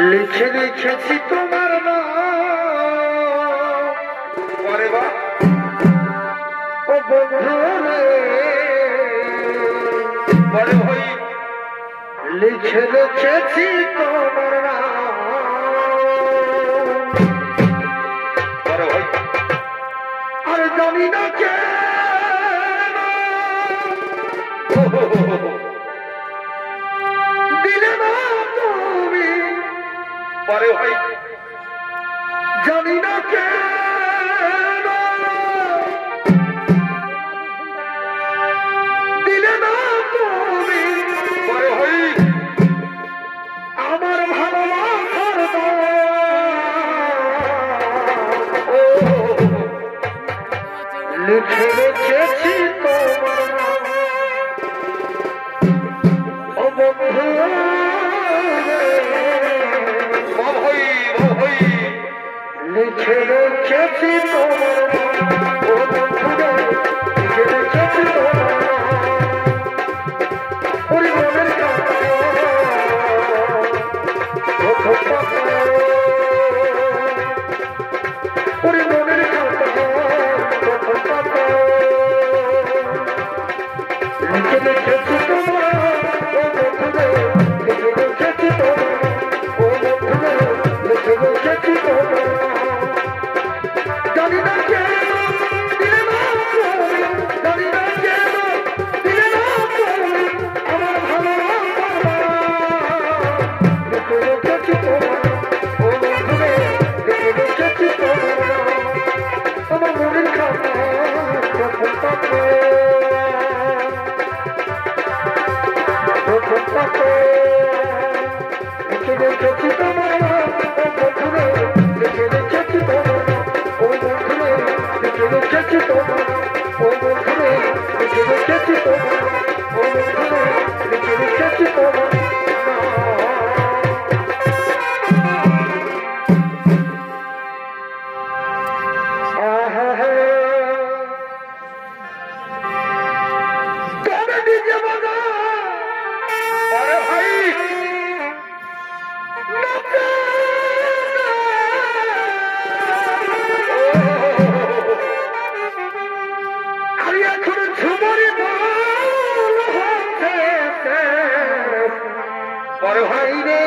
লিখে লিখেছি তোমার নাম পরে বা ও বন্ধু রে পরে ভাই লিখে লিখেছি তোমার নাম পরে ভাই আর জানি না কে দিলে না তুমি পরে ভাই জানি না কে দিলে না তুমি পরে ভাই আমার ভালোবাসার লিখে রেখেছি তোমার নাম ও বন্ধু লিখে রেখেছি তোমার নাম ও বন্ধু লিখে রেখেছি তোমার নাম ওরে মনের কথা ওরে মনের কথা লিখে রেখেছি তোমার ও বন্ধু লিখে রেখেছি তোমার ও বন্ধু লিখে রেখেছি তোমার জানি না কে দিলে না তুমি জানি না কে দিলে না তুমি আমার ভালোবাসা লিখে রেখেছি তোমার ও বন্ধু লিখে রেখেছি তোমার আমার মনের কথা লিখে রেখেছি তোমার ও বন্ধু লিখে রেখেছি তোমার ও বন্ধু লিখে রেখেছি তোমার ও বন্ধু লিখে রেখেছি তোমার ও বন্ধু লিখে রেখেছি তোমার পরে ভাই রে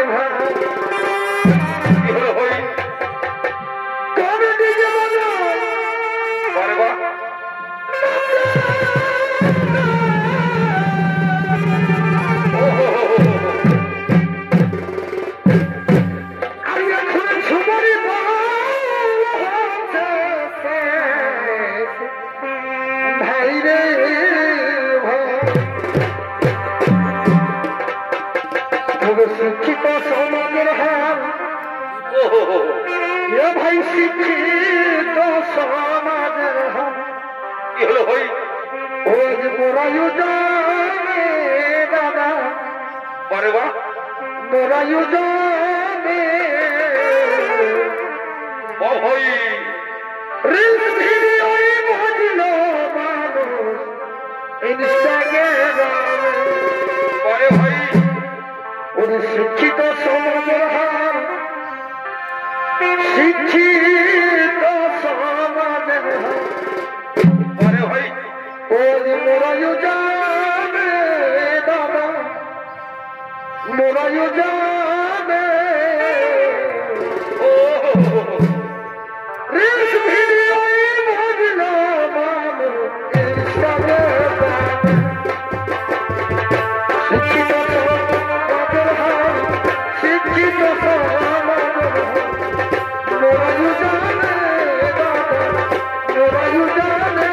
ভাই কবে দিকে পরে বা আমি এখন ঝুমারি ভাই রে শিক্ষিত সমাজের হাল ভাই শিক্ষিত সমাজের হাল কি হলো ভাই ওই মোরায়ু জানে দাদা পরে বা মোরায়ু জানে ভাই রিলস ভিডিওই বুঝলো মানুষ ইনস্টাগ্রামে পরে ভাই শিক্ষিত সমাজের হাল শিক্ষিত সমাজের হাল পরে ভাই ওই মোরায়ু জানে দাদা মোরায়ু জানে ও রিলস ভিডিও বুঝলো মানুষ ইনস্টাগ্রামে শিক্ষিত শিক্ষিত মোরায়ু জানে মোরায়ু জানে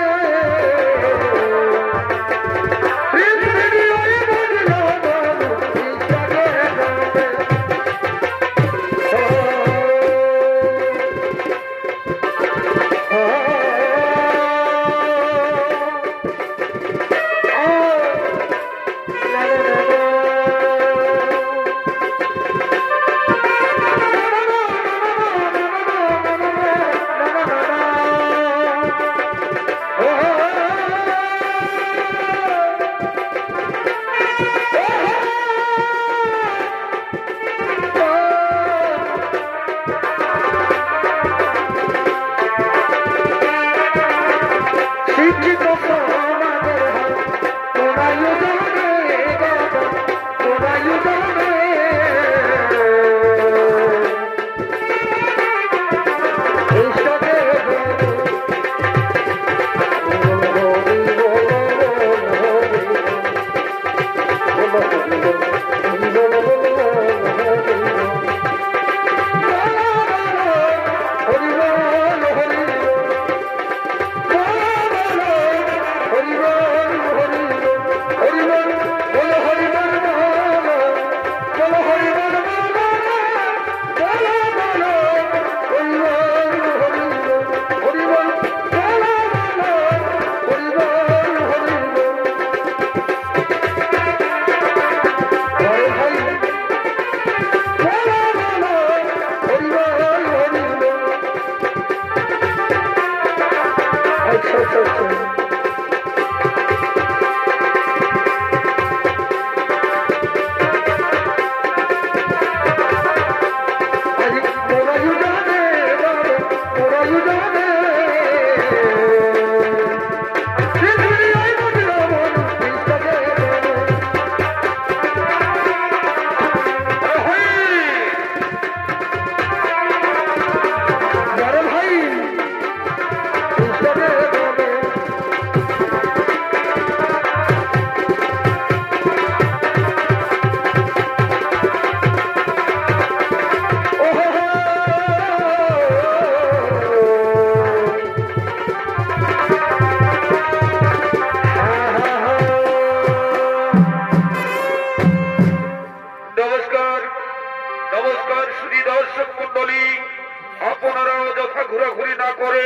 ঘোরাঘুরি না করে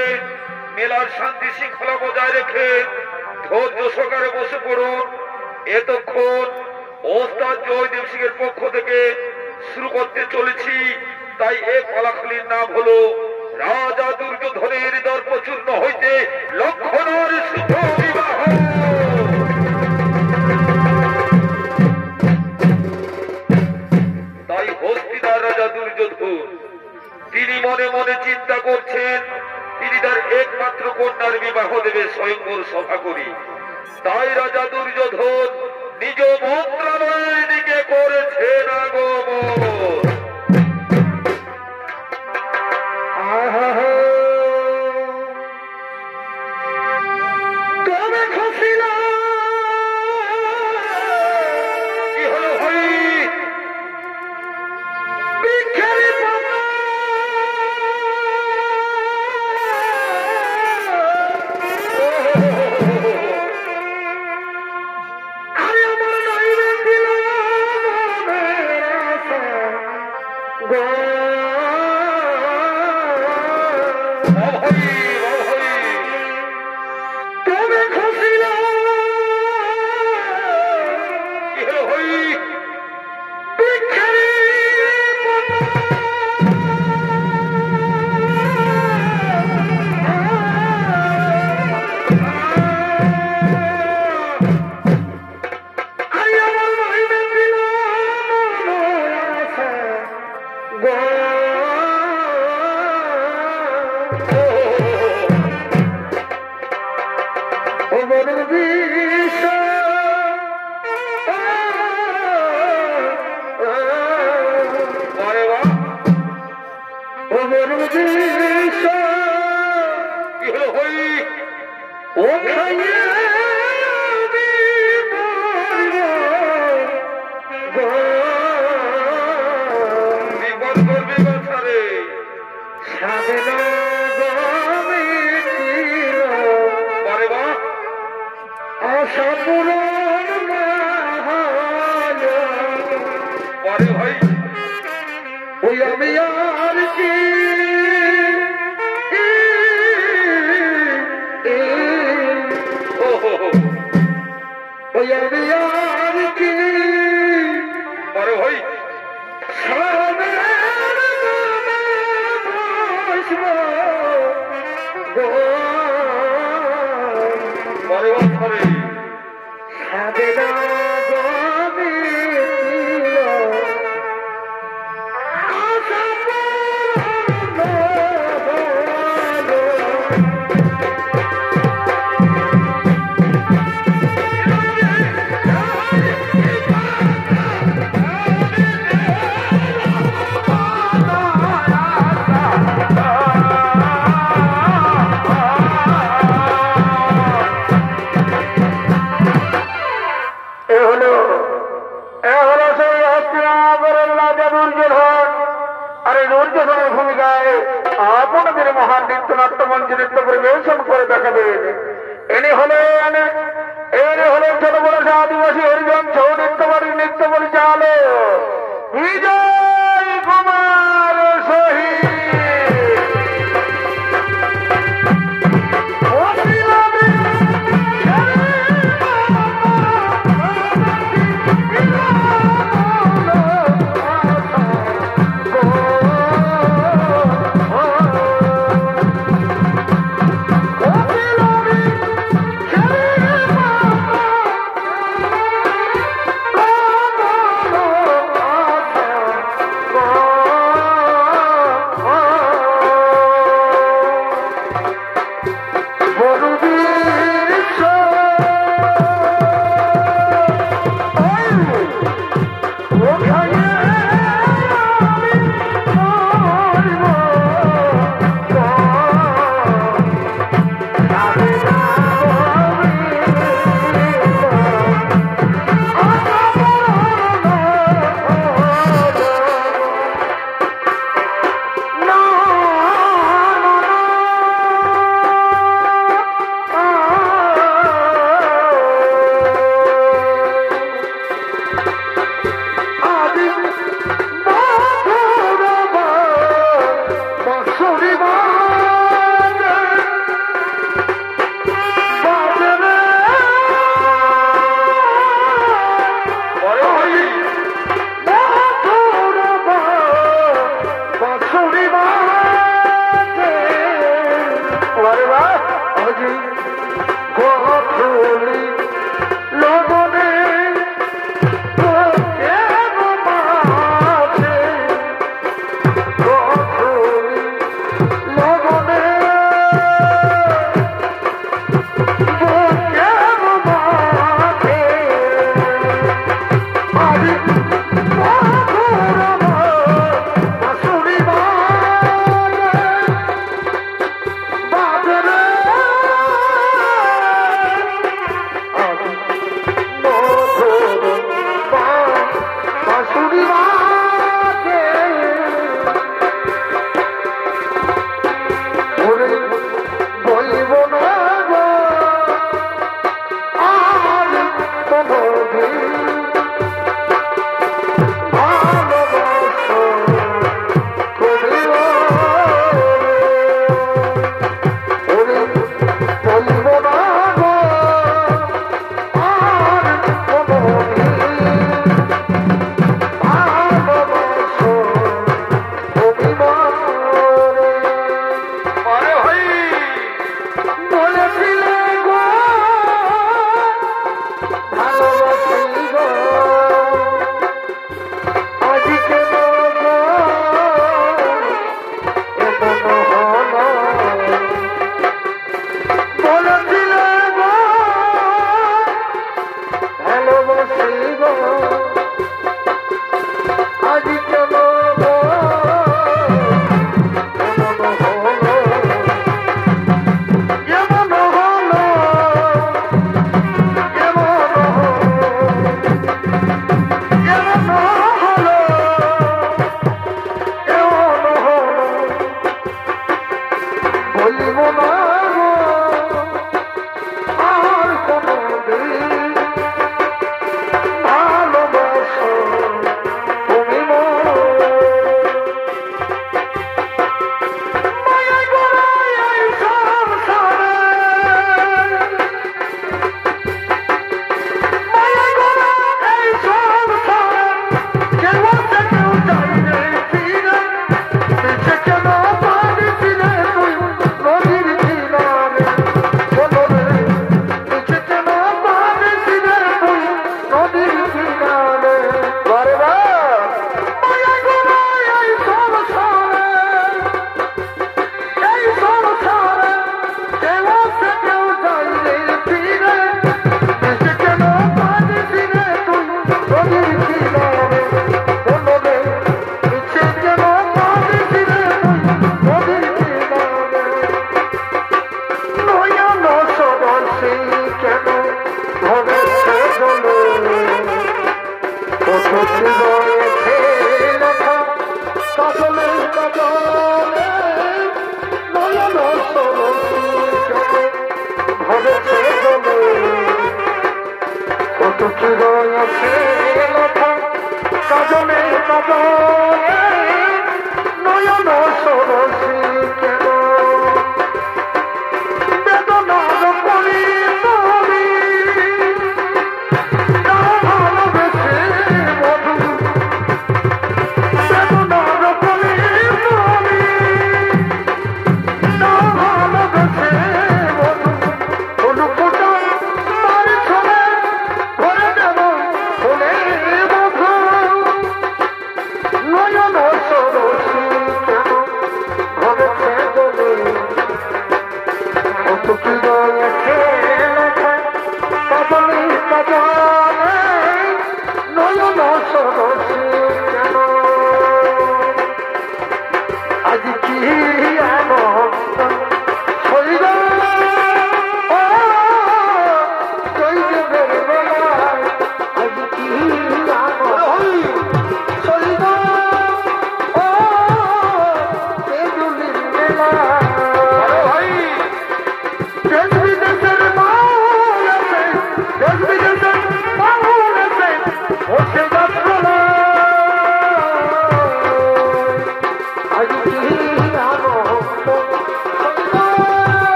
মেলার শান্তি শৃঙ্খলা বজায় রেখে ধৈর্য সহকারে বসে পড়ুন। এতক্ষণ ওস্তাদ জয়দেব সিং এর পক্ষ থেকে শুরু করতে চলেছি, তাই এ পালাখালির নাম হলো রাজা দুর্যোধনের দর্পচূর্ণ হইতে লক্ষণের শুভ বিবাহ। তাই হস্তিনার রাজা দুর্যোধন তিনি মনে মনে চিন্তা করছেন তিনি তার একমাত্র কন্যার বিবাহ দেবে স্বয়ংবর সভা করি। তাই রাজা দুর্যোধন নিজ মন্ত্রণালয়ের দিকে করেছেন আগমন।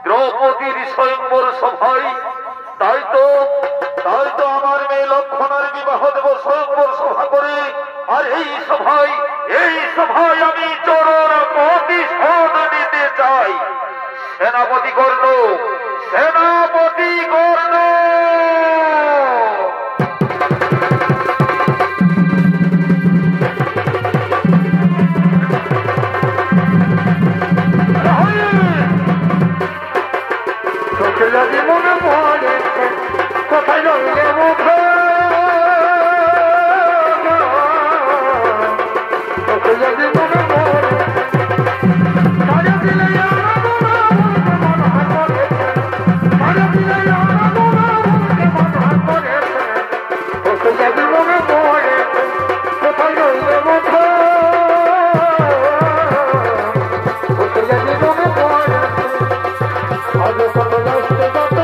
দ্রৌপদীর স্বয়ংবর সভায় তাই তো লক্ষণের বিবাহ দেব স্বয়ংবর সভা করে। আর এই সভায় আমি চরণ প্রতিশোধ নিতে চাই। সেনাপতি কর্ণ, সেনাপতি কর্ণ। যদি মনে পড়ে কোথায় রইলে মুখ যদি মনে পড়ে সারা দিলে যদি মনে পড়ে কোথায় রইলে মুখ যদি মনে পড়ে আজ কত আসতে যাবে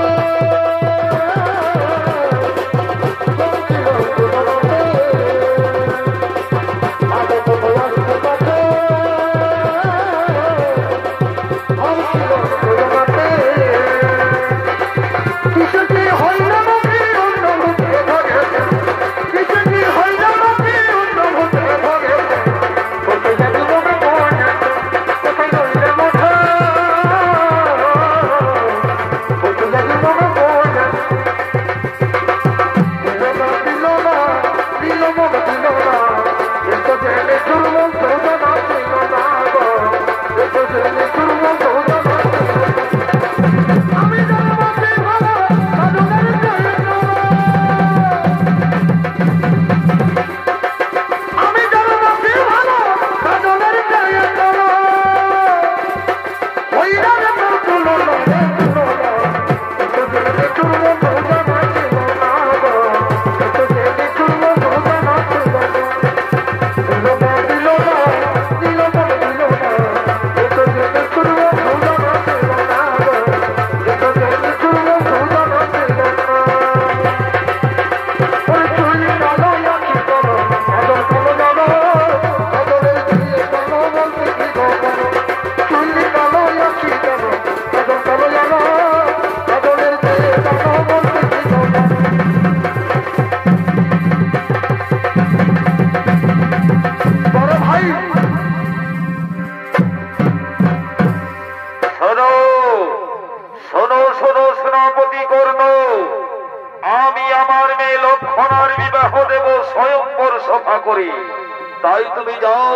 তাই তুমি যাও,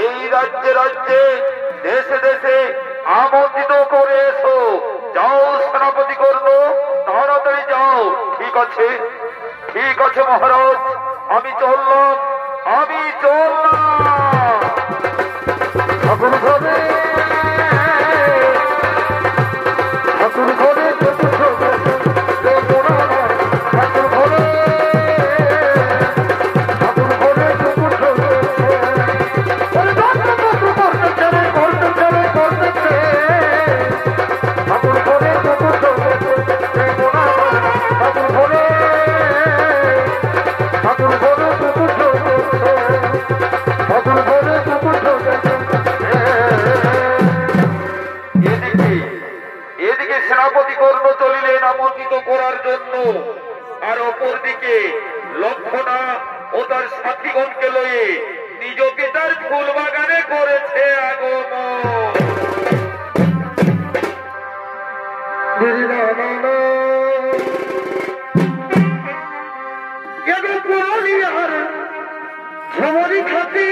এই রাজ্যে রাজ্যে দেশে দেশে আমন্ত্রিত করে এসো। যাও সেনাপতি কর্ণ, তাড়াতাড়ি যাও। ঠিক আছে, ঠিক আছে মহারাজ, আমি চললাম। ঠাকুর ঘরে ঠাকুর ঘরে সেনাপতি কর্ণ চলিলেন আমন্ত্রিত করার জন্য। আর অপরদিকে লক্ষণা ও তার সাথীগণকে লয়ে নিজ পিতার ফুল বাগানে করেছে আগমন। ঝমরি খাতি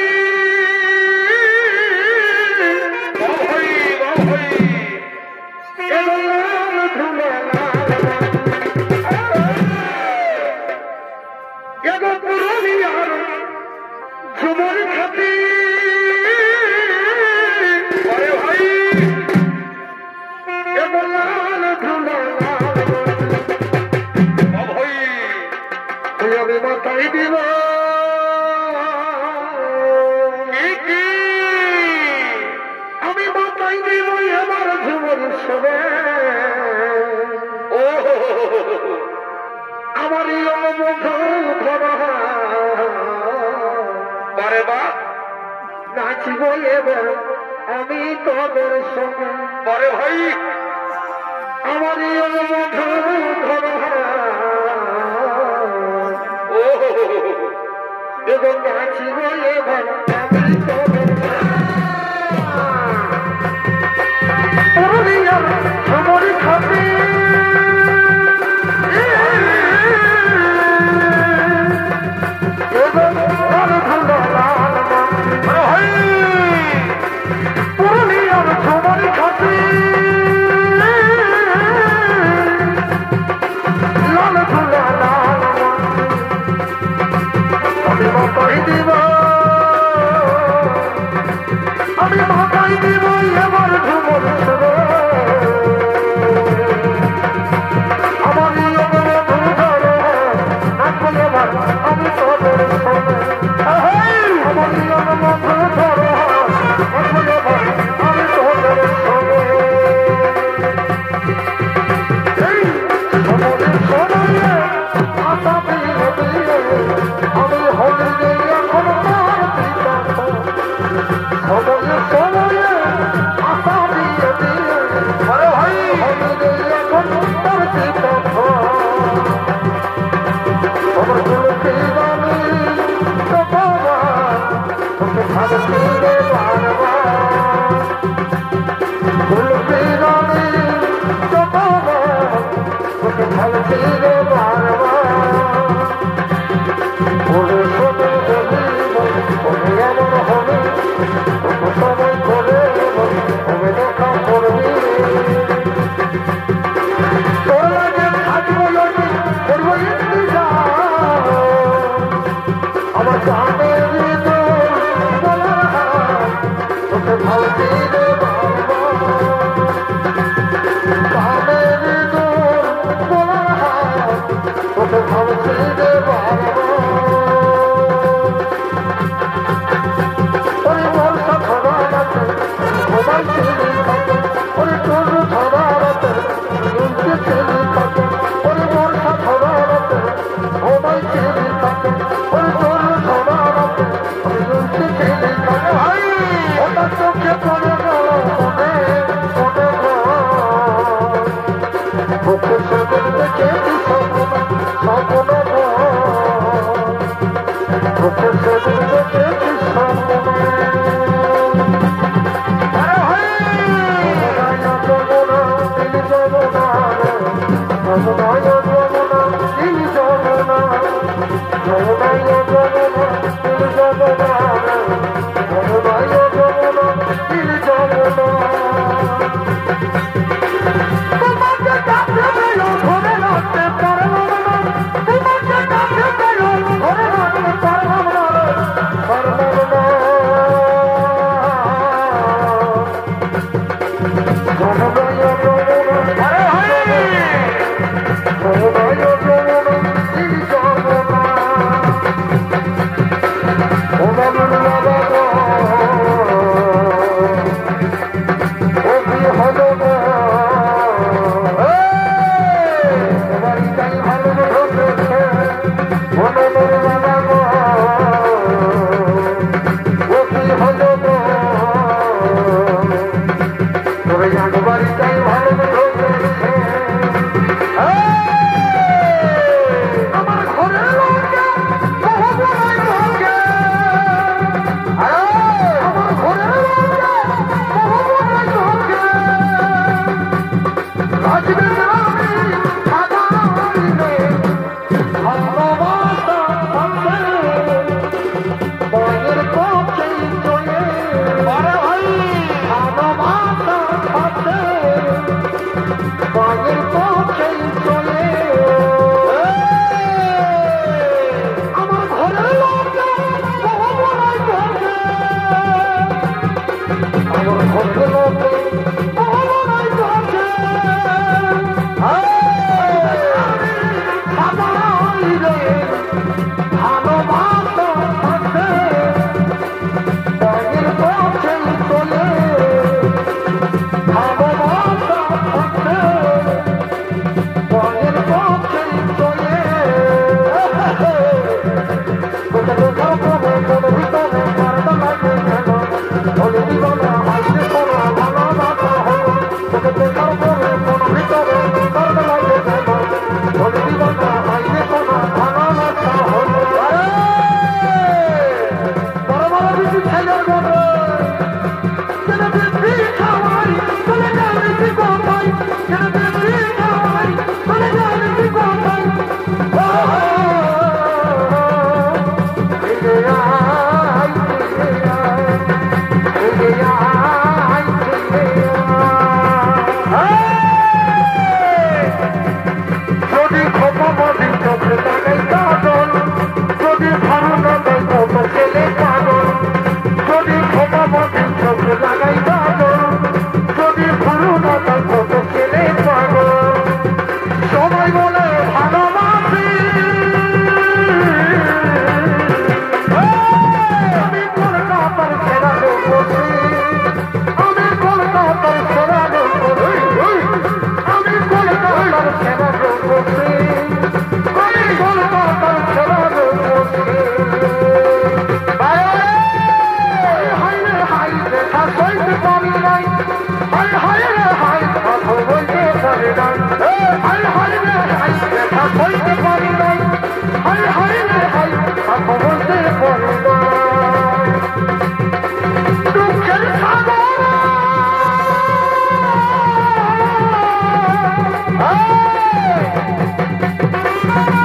মাতাই দিব আমি মাতাই দিব আমার ঝুমর সবে আমার বারে বা নাচিব এবার আমি তোদের সঙ্গে। পরে ভাই আমার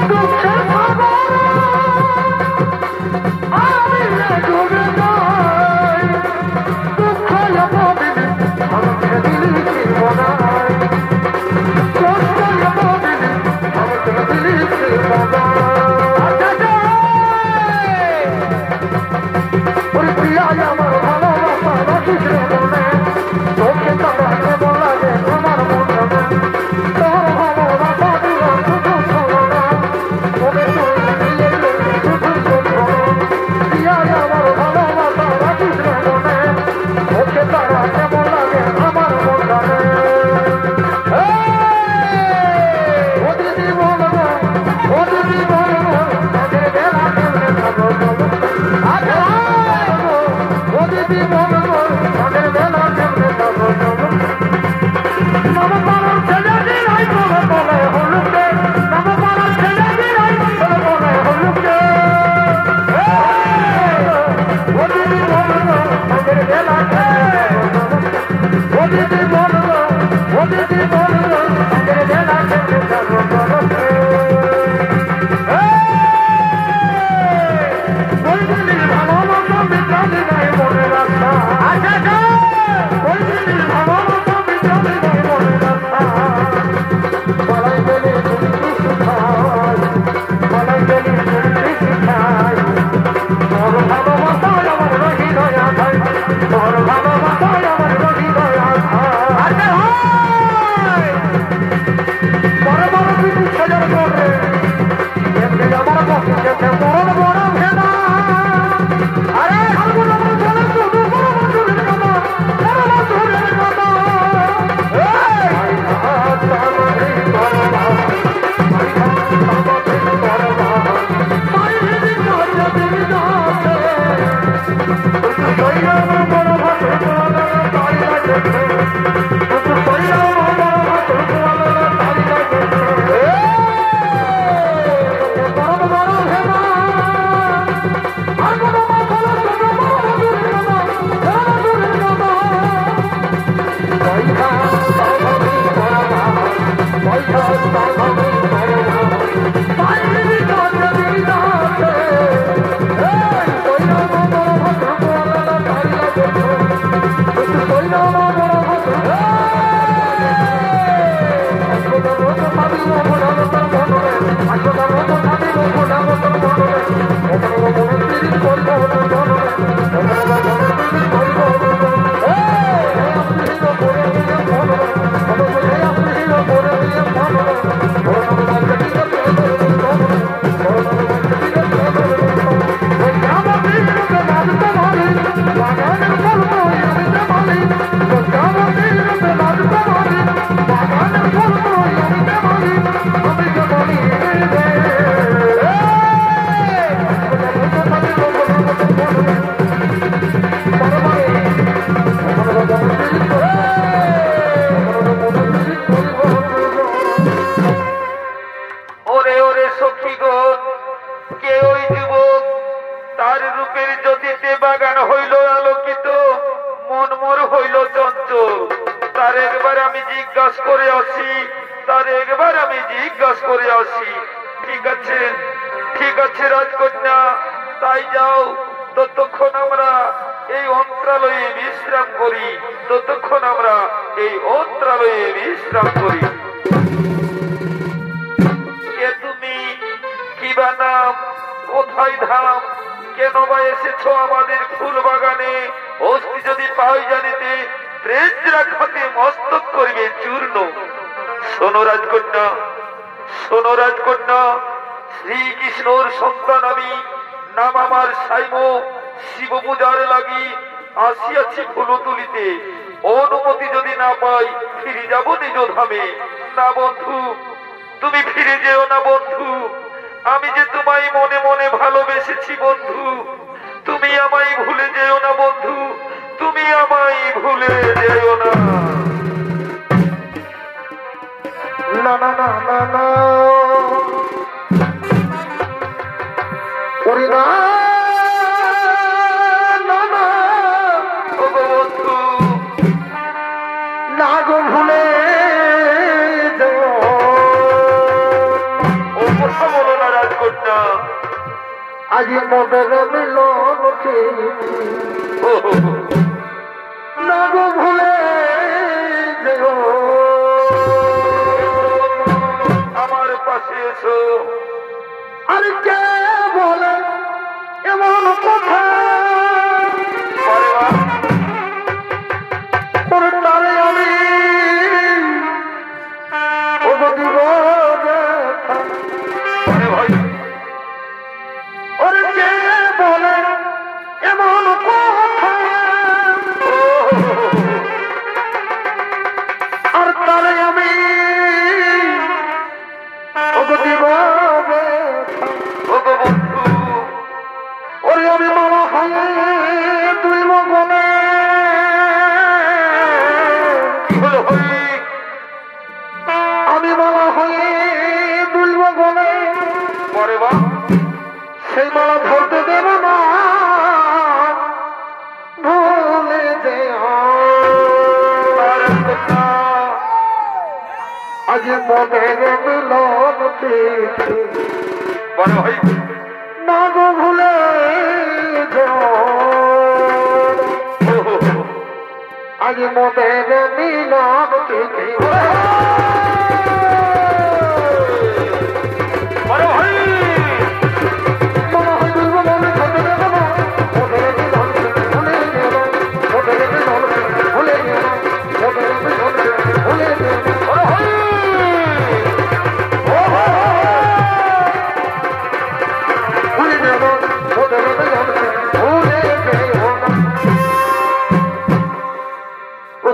দুঃখের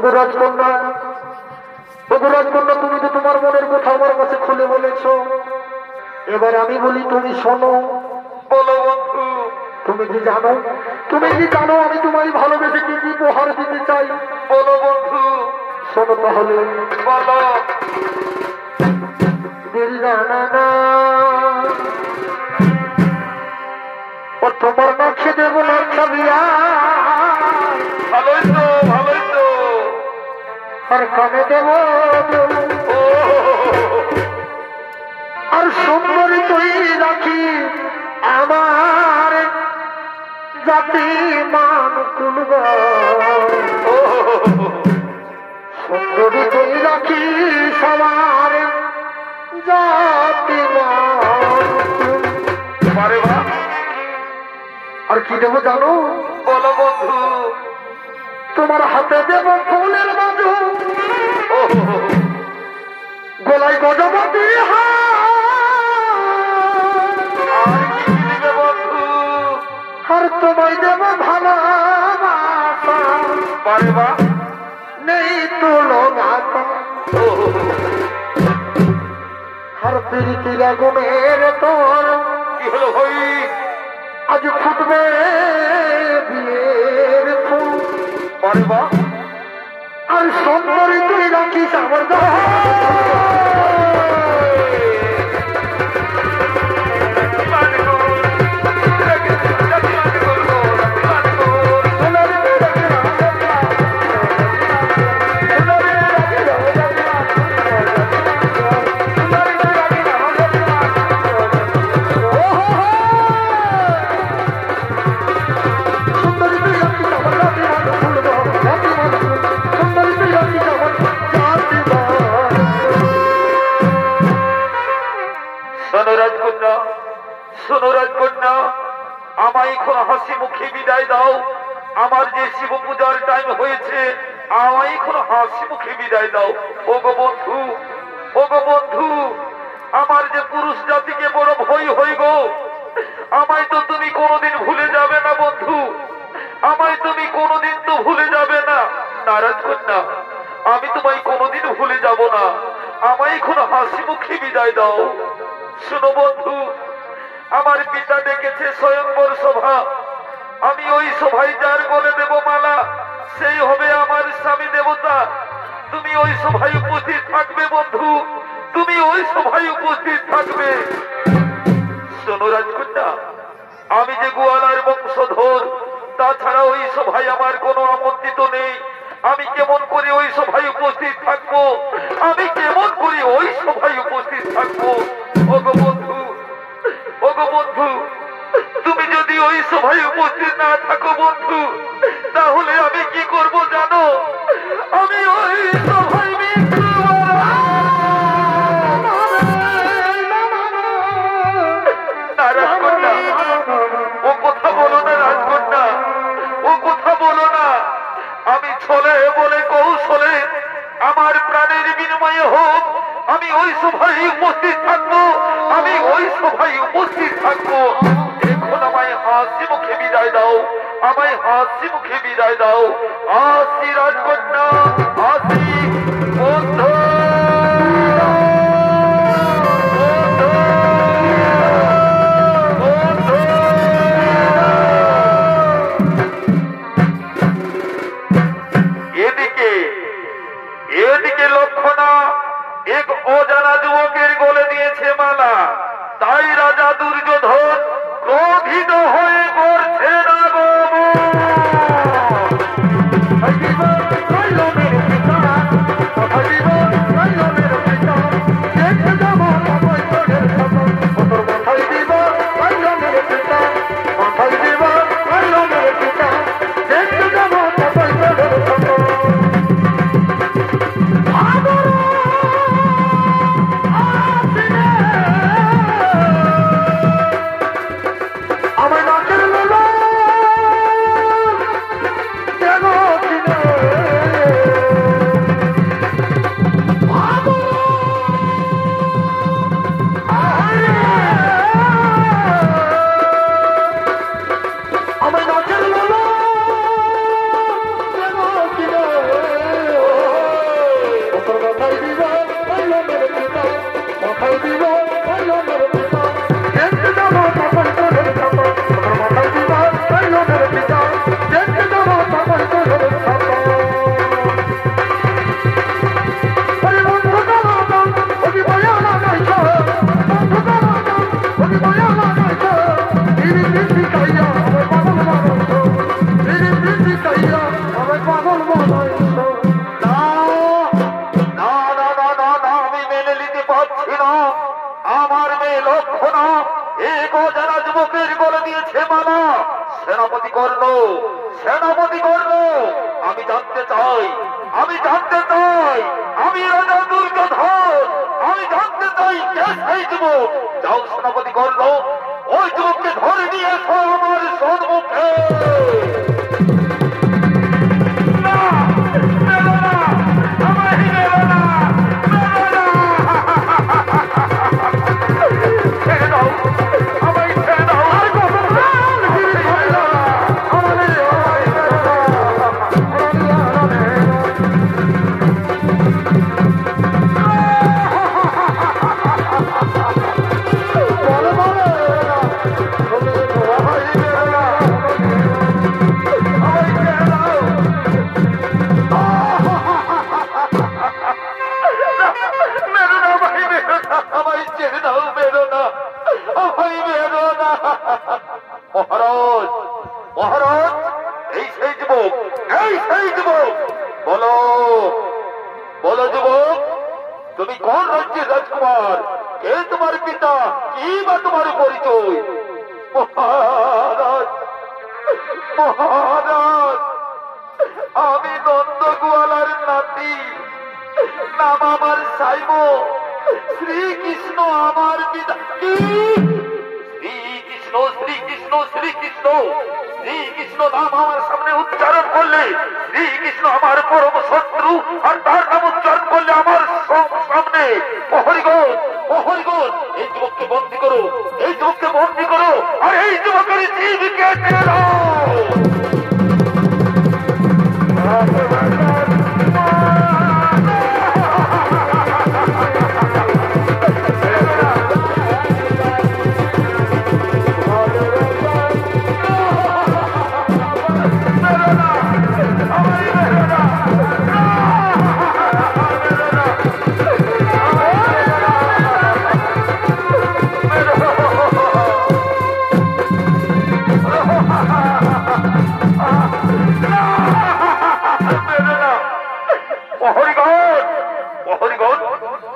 ওগো রাজকন্যা, ওগো রাজকন্যা, তুমি তো তোমার মনের কথা আমার কাছে খুলে বলেছ। এবার আমি বলি, তুমি শোনো। বলো বন্ধু। তুমি কি জানো, তুমি কি জানো আমি তোমায় ভালোবেসে কি কি উপহার দিতে চাই? বলো বন্ধু। শোনো তাহলে। বলো। দিল জানা না, ও তোমার মাছে দেব না ছবিয়া। ভালোই তো, ভালোই তো। আর কানে দেব, আর সুন্দরী তুই রাখি আমার জাতি মান কুলব। সুন্দরী তুই রাখি সবার জাতি মান। পারে বা। আর কি দেবো জানো? বলো বন্ধু। তোমার হাতে দেব ফুলের বাজু, গলায় গজপতি আর কি দিবে বন্ধু? আর তোমায় দেব ভালোবাসা। পারে বা। নেই তুলনা। আর প্রীতির আগুনের তোর কি হলো ভাই? আজ ফুটবে বিয়ের ফুল। পারে বা। আর সুন্দরী তুই রাখিস আমার শোনো রাজকন্যা, আমায় এখন হাসি মুখে বিদায় দাও। আমার যে শিব পূজার টাইম হয়েছে, আমায় এখন হাসি মুখে বিদায় দাও। ওগো বন্ধু, ওগো বন্ধু, আমার যে পুরুষ জাতিকে বড় ভয় হই গো। আমায় তো তুমি কোনোদিন ভুলে যাবে না বন্ধু, আমায় তুমি কোনোদিন তো ভুলে যাবে না। না রাজকন্যা, আমি তোমায় কোনোদিন ভুলে যাব না। আমায় এখন হাসি মুখে বিদায় দাও। শোনো বন্ধু, আমার পিতা ডেকেছে স্বয়ংবর সভা। আমি ওই সভায় যার গলে দেব মালা, সেই হবে আমার স্বামী দেবতা। তুমি ওই সভায় উপস্থিত থাকবে বন্ধু, তুমি ওই সভায় উপস্থিত থাকবে। শোনো রাজকন্যা, আমি যে গোয়ালার বংশধর, তাছাড়া ওই সভায় আমার কোনো আমন্ত্রিত নেই। আমি কেমন করে ওই সভায় উপস্থিত থাকবো? আমি কেমন করে ওই সভায় উপস্থিত থাকবো? ওগো বন্ধু, ওগো বন্ধু, তুমি যদি ওই সভায় উপস্থিত না থাকো বন্ধু, তাহলে আমি কি করব জানো? আমি ওই সভায় না রাজকন্যা, ও কথা বলো না রাজকন্যা, ও কথা বলো না। আমি ছলে বলে কৌশলে আমার প্রাণের বিনিময়ে হোক আমি ওই সভায় উপস্থিত থাকবো, আমি ওই সভায় উপস্থিত থাকবো। এখন আমায় হাসি মুখে বিদায় দাও, আমায় হাসি মুখে বিদায় দাও। আসি রাজকন্যা, আসি বন্ধু। এদিকে লক্ষণা এক অজানা যুবকের গলে দিয়েছে মালা, তাই রাজা দুর্যোধন ক্রোধিত হয়ে করছে না গো। যুবকের গলে দিয়েছে মালা। সেনাপতি কর্ণ, সেনাপতি কর্ণ, আমি জানতে চাই, আমি জানতে চাই, আমি রাজা দুর্যোধন, আমি জানতে চাই কে সেই যুবক। যাও সেনাপতি কর্ণ, ওই যুবককে ধরে নিয়ে এসো আমার সম্মুখে। মহারাজ, মহারাজ, এই সেই যুবক, এই সেই যুবক। বলো, বলো যুবক, তুমি কোন রাজ্যের রাজকুমার? কে তোমার পিতা? কি বা তোমার পরিচয়? মহারাজ, মহারাজ, আমি নন্দগোয়ালার নাতি, নাম আমার সাইব। শ্রীকৃষ্ণ আমার পিতা। কি? শ্রীকৃষ্ণ, শ্রীকৃষ্ণ, শ্রীকৃষ্ণ, শ্রীকৃষ্ণ নাম আমার সামনে উচ্চারণ করলে শ্রীকৃষ্ণ আমার পরম শত্রু, আর তার নাম উচ্চারণ করলে আমার সামনে প্রহরীগণ, প্রহরীগণ, এই যুবককে বন্দী করো, এই যুবককে বন্দী করো, আর এই যুবকের জীব কেটে দাও।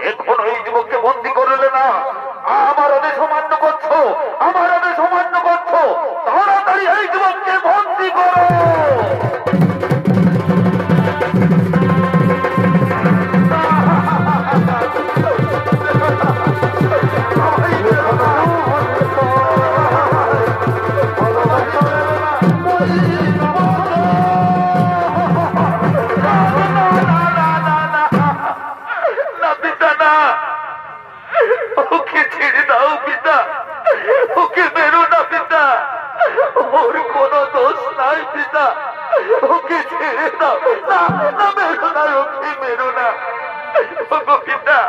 এখন এই যুবককে বন্দী করলে না, আমার আদেশ অমান্য করছো, আমার আদেশ অমান্য করছো, তাড়াতাড়ি এই যুবককে বন্দী করো। ওকে ছেড়ে দাও পিতা, ওকে মেরো না পিতা, ওর কোনো দোষ নাই পিতা, ওকে ছেড়ে দাও। না না, মেরো না, ওকে মেরো না। পিতা,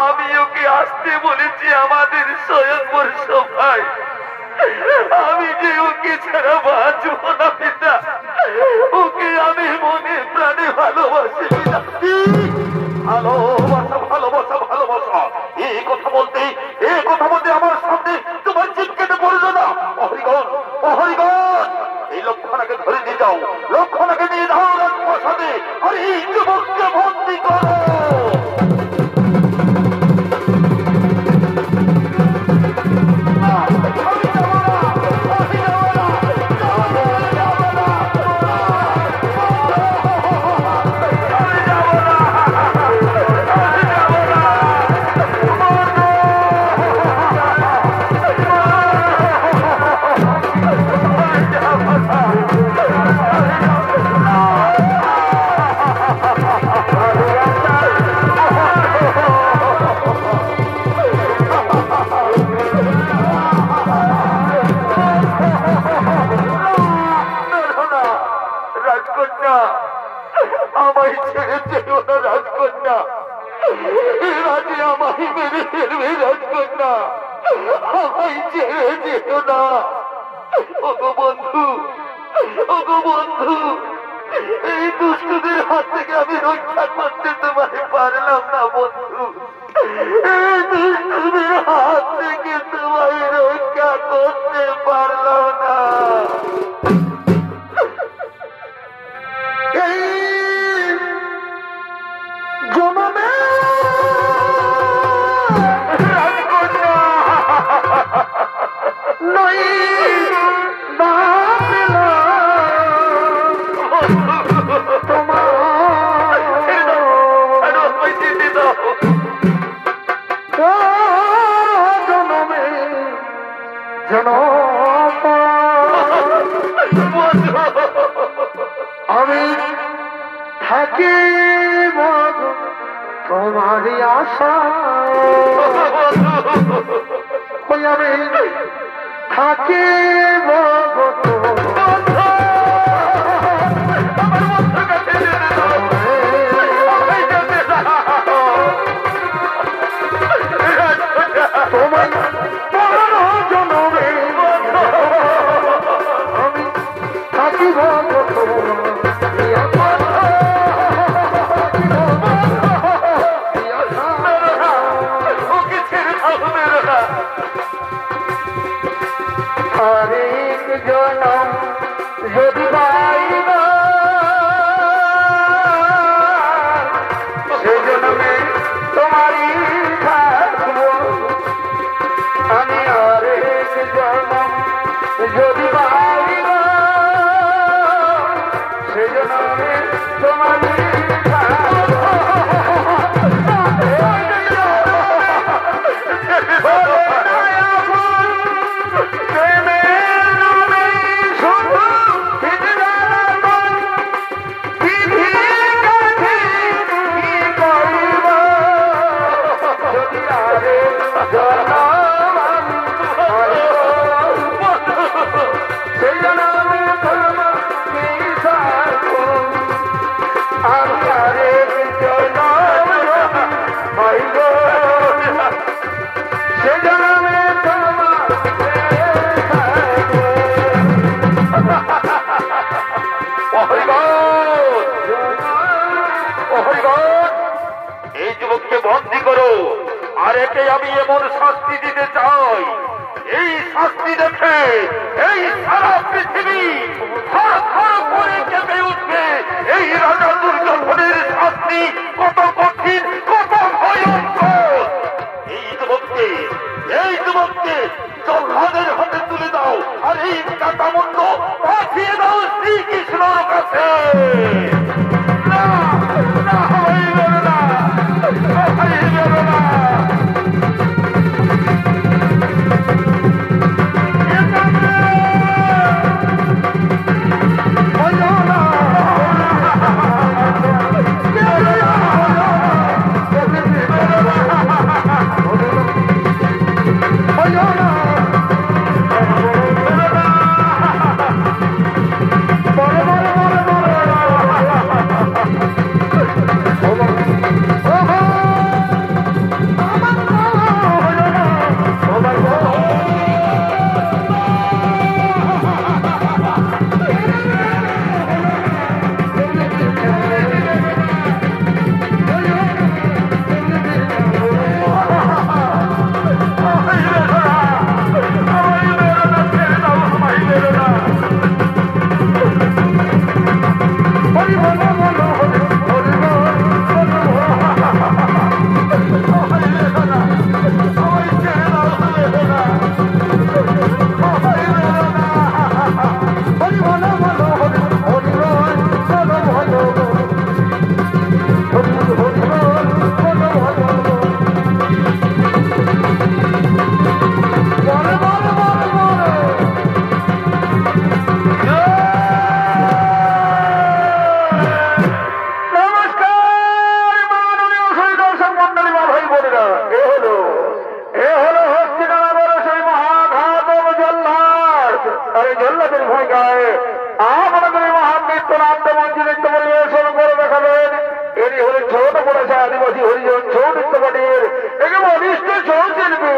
আমি ওকে আসতে বলেছি আমাদের স্বয়ংবর সভায়, আমি যে ওকে ছাড়া বাঁচব না পিতা, ওকে আমি মনে প্রাণে ভালোবাসি পিতা। ভালোবাসা, ভালোবাসা, ভালোবাসা, এই কথা বলতে, এই কথা বলতে আমার সামনে তোমার জিভ কেটে পড়লো না। হরিগণ, হরিগণ, এই লক্ষণাকে ধরে নিয়ে যাও, লক্ষণাকে নিয়ে যাও রাজপ্রাসাদে, আর এই যুবককে বন্দী করো। আমায় ছেড়ে যেও না রাজকন্যা, রাজে আমায় মেরে ফেলবে রাজকন্যা, আমায় ছেড়ে যেও না। ওগো বন্ধু, ওগো বন্ধু, এই দুষ্টদের হাত থেকে আমি রক্ষা করতে তোমায় পারলাম না বন্ধু, এই দুষ্টদের হাত থেকে তোমায় রক্ষা করতে পারলাম না। জনম আমি থাকি তোমারই আশা ওই আমি থাকি তোমার জনমে আমি থাকিব আরেক জনম যদি পাইব সে জন্মে তোমারই থাকব আমি আরেক জনম যদি পাইব সে জন্মে তোমারই এই যুবককে বন্দী করো আর একে আমি এমন শাস্তি দিতে চাই এই শাস্তি দেখে এই সারা পৃথিবী থর থর করে কেঁপে উঠবে এই রাজা দুর্যোধনের শাস্তি কত কঠিন কত ভয়ঙ্কর এই যুবককে জল্লাদের হাতে তুলে দাও আর এই কাটামুন্ড পাঠিয়ে দাও শ্রীকৃষ্ণর কাছে আদিবাসী হরিজন ছৌ নৃত্য পাঠের একেবারে অনিষ্ট ছৌ শিল্পী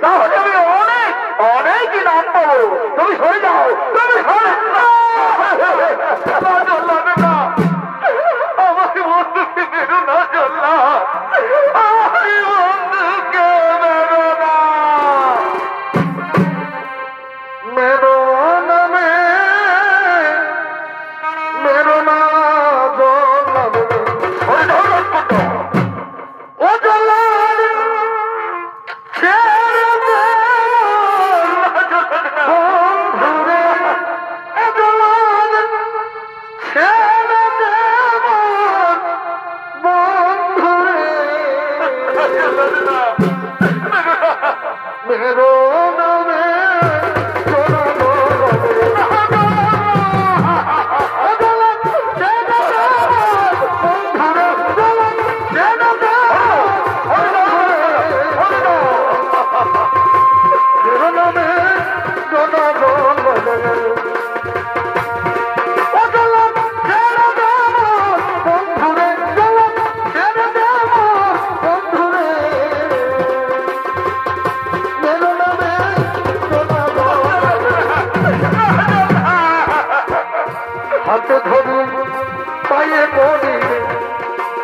তাহলে আমি অনেক অনেক নাম পাবো। তুমি সরে যাও, তুমি সরে যাও। আমার বন্ধুকে মেরো না জল্লাদ, আমার বন্ধুকে মেরো না, মেরো না, মেরো না জল্লাদ। ও জল্লাদ ছেড়ে দে বন্ধুরে, ও জল্লাদ ছেড়ে দে বন্ধুরে, মেরো না, হাতে ধরি পায়ে পড়ি,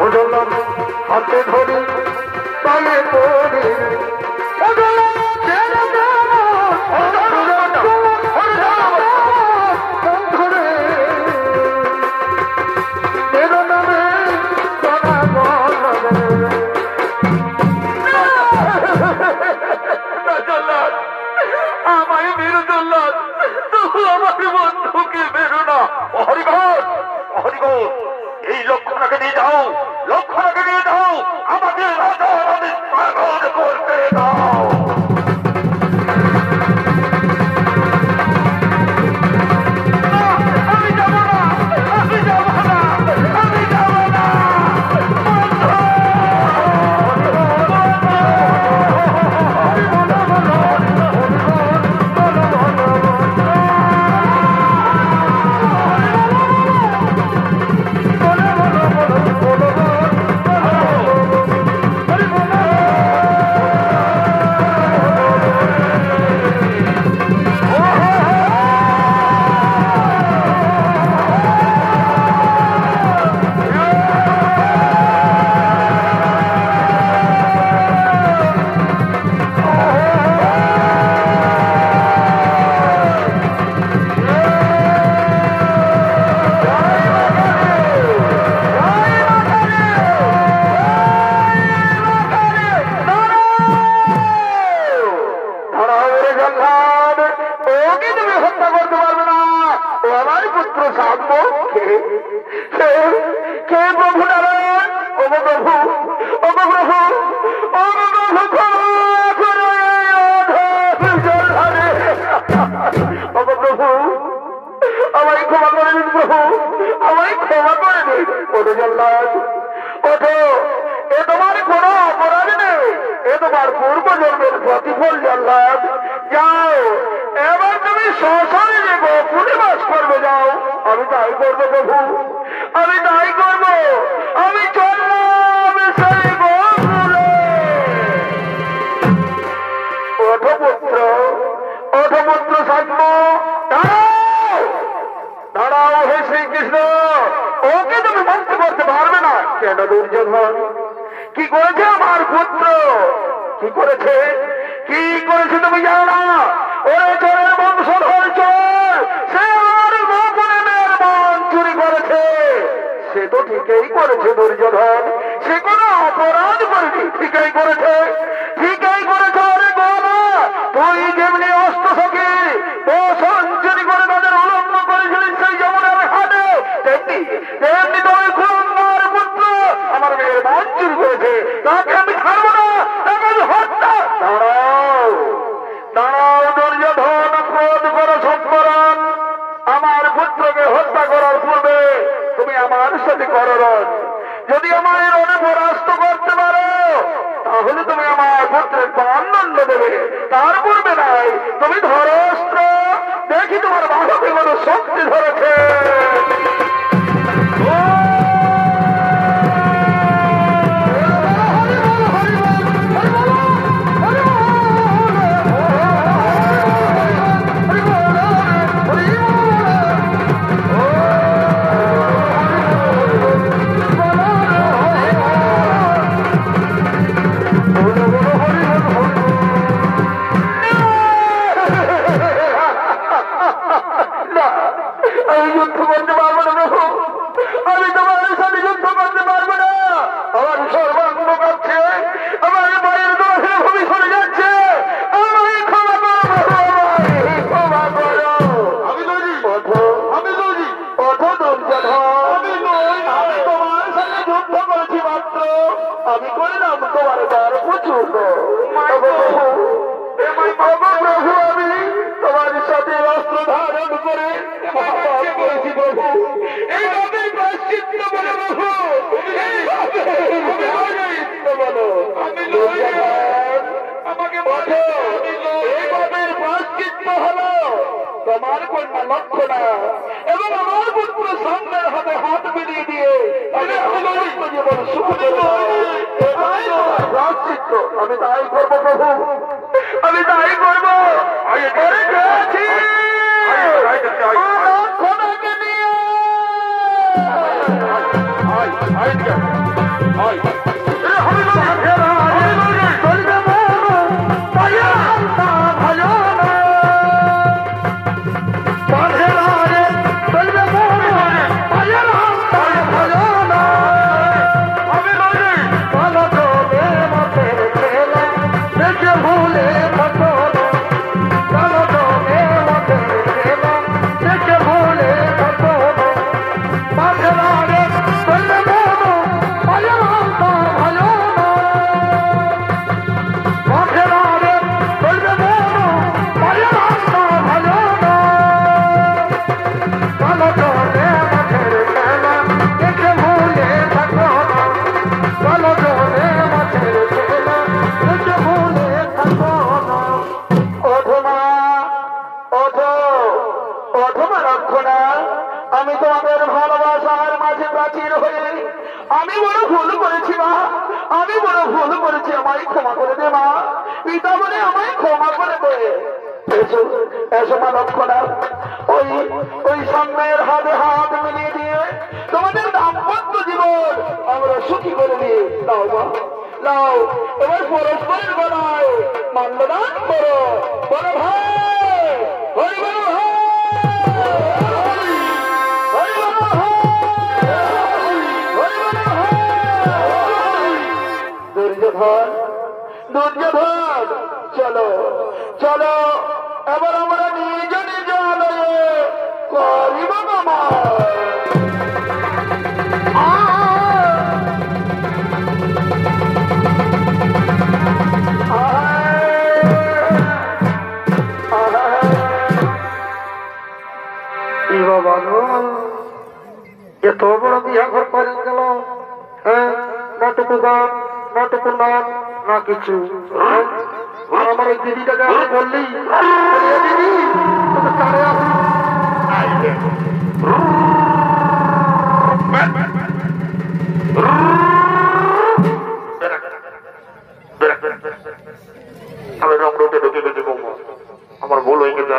ও জল্লাদ হাতে ধরি পায়ে পড়ি, ও জল্লাদ ছেড়ে দে বন্ধুরে, মেরো নামে জল্লাদ, আমায় মেরো জল্লাদ, তবু আমার বন্ধুকে মেরো না। হরিগণ, হরিগণ, এই লক্ষণাকে নিয়ে যাও, লক্ষণাকে নিয়ে যাও, আমাকে রাজার আদেশ পালন করতে দাও। আমি যাব না, আমি যাব না, আমি যাব না। আমায় ক্ষমা করে দিন প্রভু, আমায় ক্ষমা করে দিন। ওঠো জল্লাদ, ওঠো, এ তোমার কোনো অপরাধ নেই, এ তোমার পূর্ব জন্মের প্রতিফল জল্লাদ। যাও, এবার তুমি শ্মশানে যে গোপনে বাস করবে, যাও। আমি তাই করবো প্রভু, আমি তাই করবো, আমি চললাম সেই গোকুলে। ওঠো পুত্র, ওঠো পুত্র সাত্ম, দাঁড়াও হে শ্রীকৃষ্ণ, ওকে তুমি মুক্ত করতে পারবে না। কেন দুর্যোধন? কি করেছে আমার পুত্র? কি করেছে? কি করেছে তুমি জানো না? ওরে চোরের বংশধর চোর, সে আমার গোপনে মেয়ের মন চুরি করেছে। সে তো ঠিকই করেছে দুর্যোধন, সে কোনো অপরাধ করেনি, ঠিকই করেছে, ঠিকই করেছে। ওরে বাবা, তুই যেমনি অস্ত্র সখী সঞ্চরি করে তাদের উলম্ব করেছিলিস সেই যমুনার হাটে, তেমনি তেমনি তুমি খুলনার পুত্র আমার মেয়ের মন চুরি করেছে। তাকে আমি ছাড়বো না, তাকে আমি হত্যা। দাঁড়াও, দাঁড়াও দুর্যোধন, ক্রোধ করো সম্পরণ। আমার পুত্রকে হত্যা করার পূর্বে তুমি আমার সাথে করণ। যদি আমার রণে পরাস্ত করতে পারো, তাহলে তুমি আমার পুত্রের প্রাণদণ্ড দেবে, তার পূর্বে নাই। তুমি ধরো অস্ত্র, দেখি তোমার বাহুকে কোনো শক্তি ধরেছে। আমি যুদ্ধ করতে পারবো না প্রভু, আমি তোমার সাথে যুদ্ধ করতে পারবো না। আমার সর্বাঙ্গ কাঁপছে, আমার মায়ের দোষে ভূমি সরে যাচ্ছে। আমায় ক্ষমা করো প্রভু, আমায় ক্ষমা করো। আমি নই, আমি নই, আমি নই, আমি তোমার সাথে যুদ্ধ করেছি মাত্র। আমি করলাম তোমার দ্বার প্রচুর প্রভু, আমি তোমার সাথে অস্ত্র ধারণ করে করেছি প্রভু। এইভাবেই প্রায়শ্চিত্ত বলো প্রভু, বলো আমাকে এইভাবে প্রায়শ্চিত্ত হলো তোমার কন্যা লক্ষণা এবং আমার পুত্র সামনের হাতে হাত মিলিয়ে দিয়ে জীবন সুখ প্রায়শ্চিত্ত। আমি তাই করবো প্রভু, আমি তাই করবো। লক্ষণাকে নিয়ে আমি তোমাদের ভালোবাসার মাঝে প্রাচীর হয়ে আমি বড় ভুল করেছি মা, আমি বড় ভুল করেছি। আমায় ক্ষমা করে দে মা, পিতা বলে আমায় ক্ষমা করে দে। এসো মা লক্ষণা, ওই সামনের হাতে হাত মিলিয়ে দিয়ে তোমাদের দাম্পত্য জীবন আমরা সুখী করে দিয়ে দাও মা, দাও। এবার পরস্পরের গলায় মাল্যদান করো। বড় ভাই, হরি বড় ভাই, দুর্যোধন, দুর্যোধন, চলো চলো এবার আমরা নিজ নিজ আলয়ে করিব নমস্কার। এত বড় বিয়া ঘর করে গেল, হ্যাঁ, নাটকু গান নাটকু নাম না কিছু। আমার ওই দিদিটাকে আমি বললি, দিদি তুমি কারে আমি রং রোডে ঢুকে গেছি বলবো, আমার ভুল হয়ে গেছে।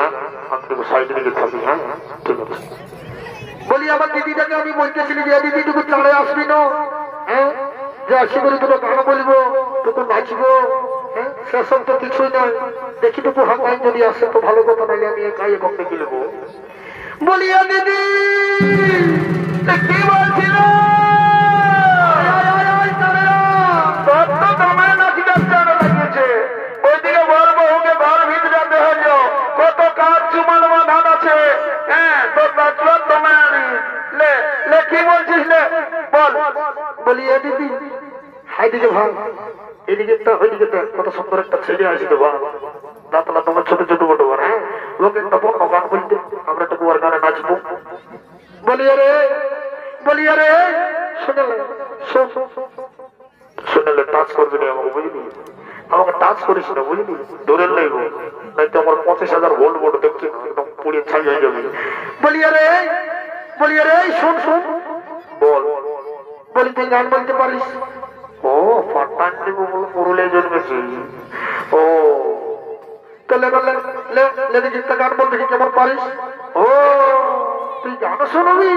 আমি সাইডে দিকে থাকি। হ্যাঁ ঠিক আছে। বলি আমার দিদিটাকে আমি বলতেছিলি যে দিদি টুকু চালে আসবি না, হ্যাঁ, যে আসি বলি তোকে গান বলবো, টুকু নাচবো, হ্যাঁ, সেসব তো কিছুই নয়। দেখি টুকু হাঁকাই যদি আসে তো ভালো কথা, নাইলে আমি একাই এবং দেখে নেবো। বলিয়া দিদি কি বলছিল, ওইদিকে বর বহুকে ঘর ভিতরে দেহ কত কাজ চুমাল ধান আছে। হ্যাঁ, তোর নাচলো তোমার লে কি বলছিস লে বল। বলি এ দিদি হাইদিকে ভাগ, এদিকে ওইদিকে কত সুন্দর একটা ছেলে আসবে বা দাঁতলা তোমার ছোট ছোট বড় বড়। হ্যাঁ, লোক একটা বন্য গান বলতে আমরা তো কুয়ার গানে নাচবো। বলি আরে, বলি আরে শুনেলে টাচ করবি না আমাকে, বুঝলি? আমাকে টাচ করিস না, বুঝলি? দূরের লাগবো, নয়তো আমার 25,000 ভোল্ট বোর্ড দেখছি একদম পুড়িয়ে ছাই হয়ে যাবে। বলি আরে, বলি আরে শোন শোন, বল। বলি তুই গান বলতে পারিস? ও পাটান দিব বলে পুরুলিয়ায় জন্মেছি। ও তাহলে লে দেখি একটা গান বল দেখি কেমন পারিস। ও তুই গান শোনবি?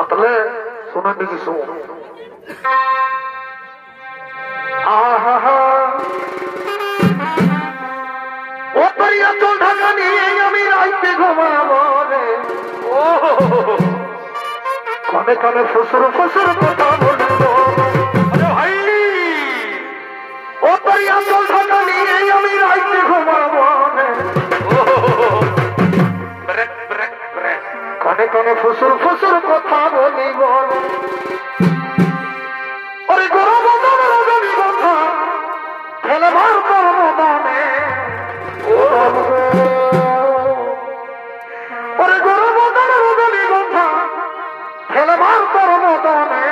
তাহলে শোনা দেখি শোন। আহা ঘুমাবো রে কানে কানে ফুসুর ফুসুর কথা বলবো ভাই ও তোর আসল ঢাকা নিয়ে আমি রাইতে ঘুমাবো রে কানে কানে ফুসুর ফুসুর কথা বলিব ওরে গরম রজনী গন্ধা খেলবার পরমদানে ওরে গরম রজনী গন্ধা খেলবার পরমদানে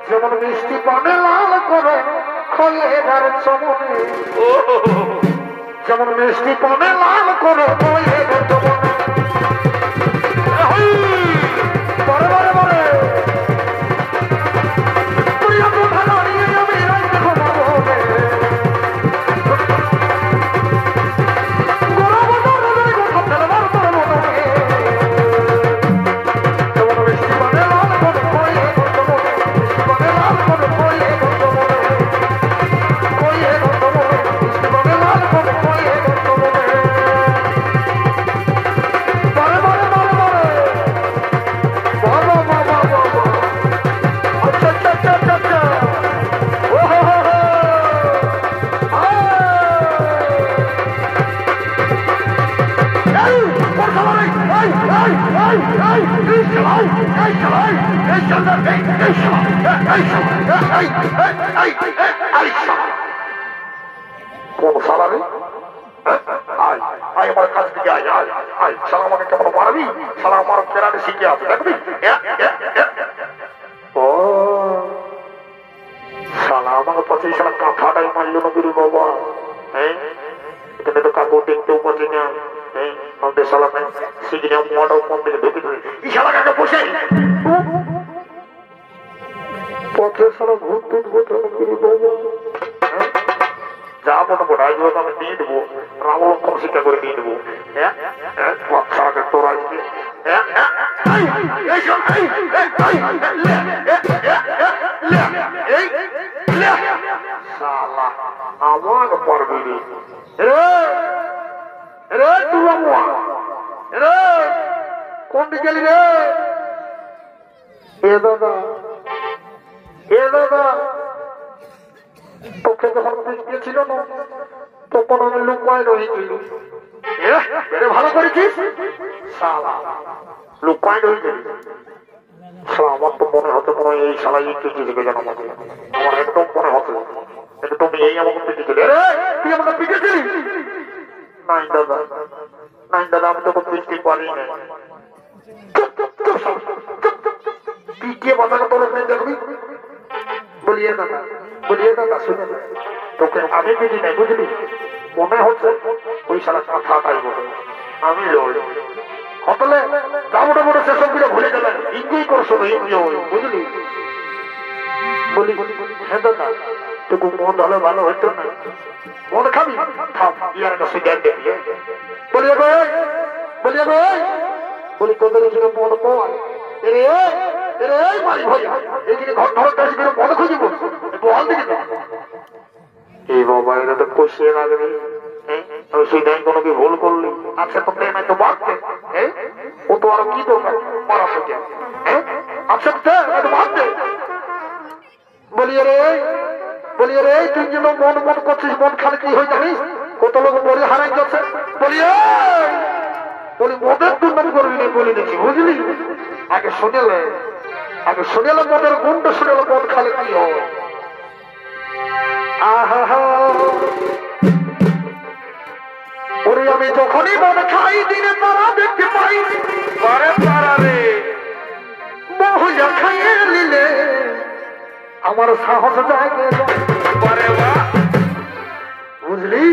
যেমন মিষ্টি পানে লাল করে খোলের চমনে যেমন মিষ্টি পানে লাল করে খোলের চমনে বরে বরে বরে তুই আমার ভালো নিয়ে আমি রাইতে ঘুমাবো গরম রজনী গন্ধা খেলবার পরমদানে যেমন মিষ্টি পানে লাল করে খোলের চমনে মিষ্টি পানে লাল করে খোলের চমনে খোলের চমনে মিষ্টি পানে লাল করে খোলের চমনে বরে বরে বরে বরে বাবা বাবা বাবা আচ্ছা আচ্ছা আচ্ছা আচ্ছা আচ্ছা ও হো হো হো কোন সালা রে আয় আয় আমার কাছ থেকে আয় আয় আয় সালা আমাকে কেমন মারবি সালা আমার কেরানি শিখে আছে দেখবি ও সালা আমার পাশে সালা কাঁথাটাই মারলো না গুরু বাবা হ্যাঁ এখানে তো কাকু দেখতেও পাচ্ছি না হ্যাঁ আমাদের সালা শিখে মোটাও কম থেকে ঢুকে ধরে এই সালা কাকে বসে পথে সালা ভূত ভূত ভূত গুরু বাবা যা মনে করে আজকে আমি দিয়ে দেবো রাম লক্ষণ শিক্ষা করে দিয়ে দেবো সারাকে তোর আজকে আমার পারবি রে তুই রে কোন দিকে গেলি রে এ দাদা তোকে যখন ছিল না তখন আমি লুকায় রয়েছিল ভালো করেছিস লুকায় রয়েছিল আমার তো মনে হতে মনে হয় এই শালা এই কেজি থেকে জানো আমার একদম মনে হতো একদম এই আমাকে পিটিয়েছিল তুই আমাকে পিটিয়েছিলি নাই দাদা আমি তোকে পিটতে পারি না পিটিয়ে মাথাকে তোর দেখবি বলিয়ে দাদা শুনে তোকে আমি বুঝি নাই বুঝলি মনে হচ্ছে ওই সারা কথা তাই বলে আমি লড়ি হতলে যাবোটা বড় সেসব গুলো ভুলে গেলেন এনজয় করছো বুঝলি বলি হ্যাঁ দাদা তোকে মন হলে ভালো হইতো না মন খাবি ইয়ার কাছে জ্ঞান দেখি বলি তোদের এখানে মন পাওয়া মারি ভাইয়া এখানে ঘর ধরে মনে খুঁজিব বল দিকে এই বাবা এটা তো কষিয়ে লাগবে আমি সেটাই কোনো কি ভুল করলি আচ্ছা তো প্রেম তো বাঁচতে ও তো আরো কি দরকার মারা থেকে আচ্ছা বাঁচতে বলিয়ে রে তুই যেন মন করছিস মন খালি কি হয়ে জানিস কত লোক বলি হারাই যাচ্ছে বলি মদের দুর্নাম করবি না বলে দিচ্ছি বুঝলি আগে শুনেলে মদের গুণটা শুনেলে মন খালি কি হয় ওরে আমি যখনই মন খাই দিনে তারা দেখতে পাই রে বহুলা খাইয়ে নিলে আমার সাহস জাগে বুঝলি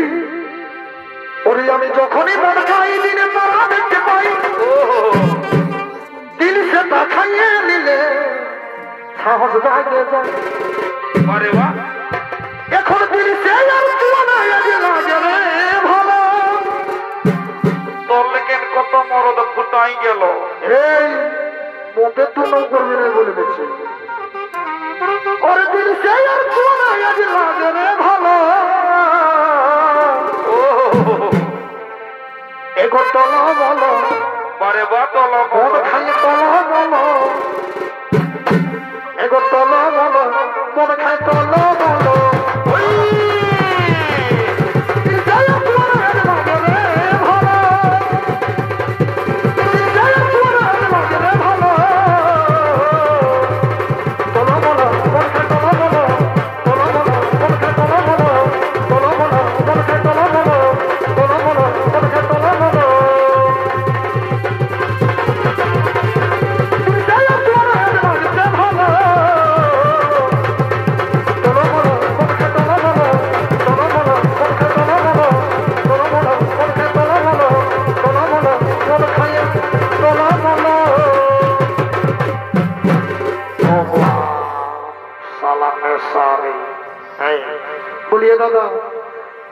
ওরে আমি যখনই মন খাই দিনে তারা দেখতে পাই দিল সে তা খাইয়ে নিলে সাহস জাগে যায় এখন দিল সে আর তুলনা লাগে রে ভালো তোর লেখেন কত মরদ ফুটাই গেল এই মতে তুলনা করবি না বলে দিচ্ছি ওর দিল সে আর তুলনা লাগে রে ভালো এগো তলা বলো বারে বা তলা মন খাই তলা বলো এগো তলা বলো মন খাই তলা বলো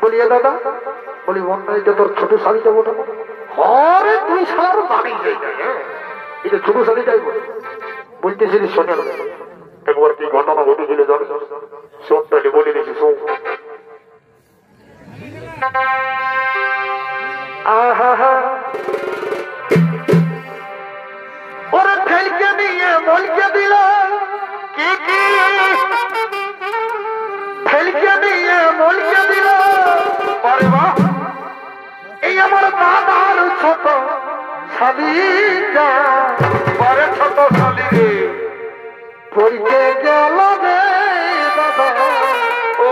বলিয়ে দাদা বলি অন্যায়টা তোর ছোট শাড়ি যাবো না হরে তুই সার বাড়ি যাই এটা ছোট শাড়ি যাইব বলতেছিলি শোনেন একবার কি ঘটনা ঘটেছিল জানিস শোনটাকে বলে দিয়েছি শোন আহা ওরা ফেলকে নিয়ে বলকে দিল কি কি ফেলকে নিয়ে বলকে দিল আরে বাহ এই আমার দাদার ছোট শালিকা পরে ছোট শালি রে পরিচে গেল রে দাদা ও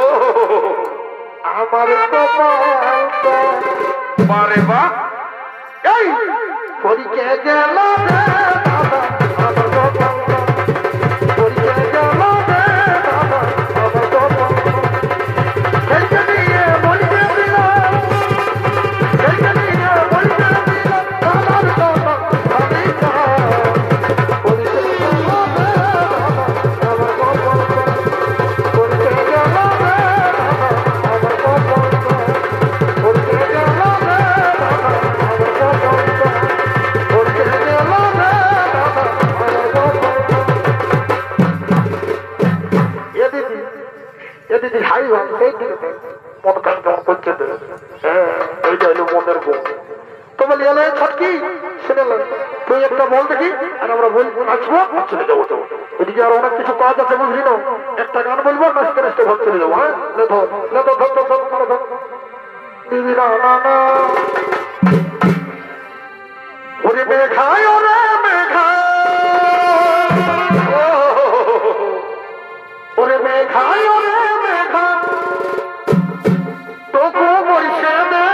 আমার কপালটা আরে বাহ এই পরিচে গেল রে দাদা আমার কপালটা পরিচে গেল রে দাদা আমার কপালটা ফেলকে নিয়ে বলকে দিল ফেলকে নিয়ে বলকে দিল দাদার ছোট শালিকা পরিচে গেল রে দাদা আমার কপালটা পরিচে গেল রে দাদা আমার কপালটা পরিচে গেল রে দাদা আমার কপালটা পরিচে গেল রে দাদা আমার কপালটা দিদি হাই ভাই সেই দিকে মন কান কেমন করছে হ্যাঁ এইটা হলো মনের গুণ তো বলি এলে ছটকি শুনে তুই একটা বল দেখি আর আমরা বল নাচবো আর চলে যাবো এদিকে আর অনেক কিছু কাজ আছে বুঝলি না একটা গান বলবো নাচতে নাচতে ঘর চলে যাবো হ্যাঁ ধর দিদি না ওরে মেঘায় ওরে মেঘায় ওরে মেঘায় ওরে মেঘা তোকে বলছে দে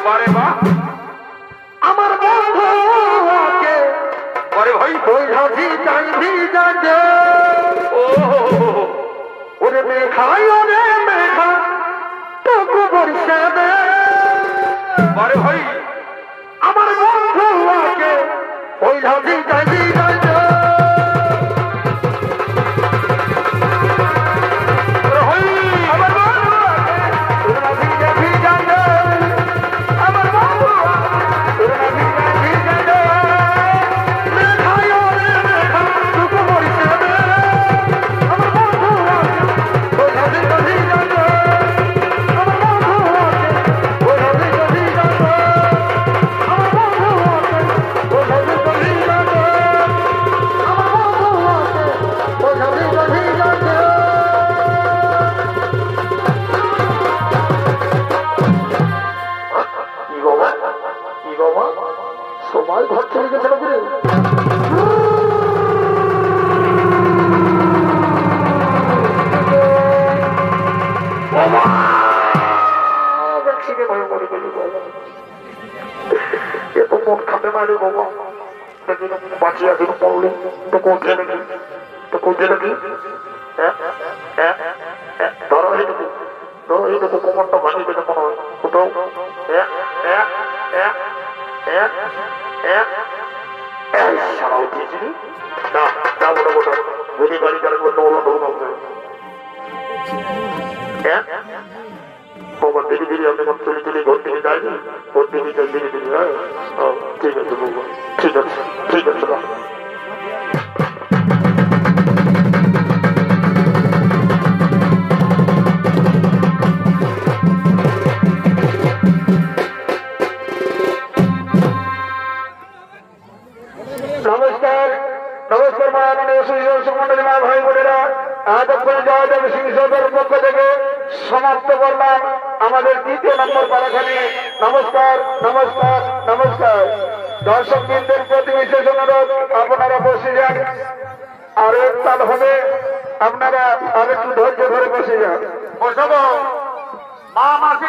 বারে বা আমার বন্ধুকে আরে ভাই ওই হাসি চাইবি যাবে ও ওরে মেঘায় ওরে মেঘা তোকে বলছে দে বারে ভাই আমার বন্ধুকে ওই হাসি চাইবি যাবে সবাই ঘর চলে গেছে নাকি রে এত মন খাতে মারি বাবা বাঁচিয়ে দিন পড়লি তো কোথায় নাকি তো কোথায় নাকি ধরো এই দেখো কোমরটা ভাঙিয়ে দেবে মনে হয় কোথাও সারা উঠিয়েছিলি না মোটামোটা যদি গাড়ি চালাক করতে বাবা ধীরে ধীরে আমি চলে চলে ঘর থেকে যাইনি ঘর থেকে যাই ধীরে ধীরে হ্যাঁ ঠিক আছে বাবা ঠিক আছে আমাদের 2 নম্বর পালাখানি। নমস্কার নমস্কার নমস্কার। দর্শক বৃন্দের প্রতি বিশেষ অনুরোধ, আপনারা বসে যান। আর এক তাল হবে, আপনারা আর একটু ধৈর্য ধরে বসে যান। বসাবো মা মাসি